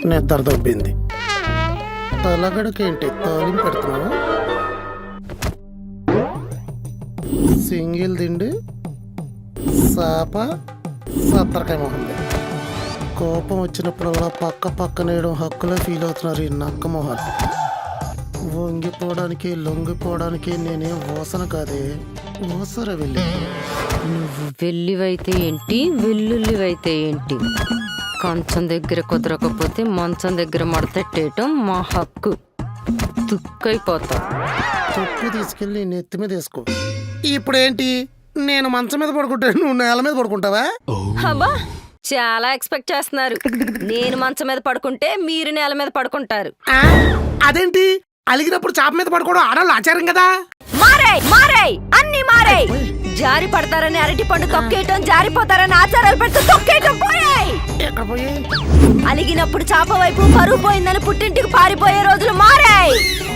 నిద్ర దొబ్బింది. తలగడకేంటి తాలింపు పెడుతున్నావు? సింగిల్ దిండి సాప సత్తరకాయ మొహంది. కోపం వచ్చినప్పుడల్లా పక్కనేయడం హక్కులో ఫీల్ అవుతున్నారు ఈ నక్క మొహాలు. వంగిపోవడానికి లొంగిపోవడానికి నేనేం ఓసన కాదే, ఓసర వెళ్ళి. నువ్వు వెల్లివైతే ఏంటి, వెల్లుల్లివైతే ఏంటి? కంచం దగ్గర కుదరకపోతే మంచం దగ్గర మడతెట్టేయటం మా హక్కు. తుక్కైపోతావు. తుక్కు తీసుకెళ్ళి నెత్తి మీద వేసుకో. ఇప్పుడేంటి, నేను మంచం మీద పడుకుంటా, నువ్వు నేల మీద పడుకుంటావా? అబ్బా, చాలా ఎక్స్పెక్ట్ చేస్తున్నారు. నేను మంచం మీద పడుకుంటే మీరు నేల మీద పడుకుంటారు. అదేంటి, అలిగినప్పుడు చాప మీద పడుకోవడం ఆడవాళ్ళు ఆచారం కదా. మారాయి అన్ని మారాయి. జారి పడతారని అరటి పండు తొక్కేయటం, జారిపోతారని ఆచారాలు పెడితే తొక్కేయటం పోయాయి. ఎక్కడ పోయి? అలిగినప్పుడు చాప వైపు పరువు పోయిందని పుట్టింటికి పారిపోయే రోజు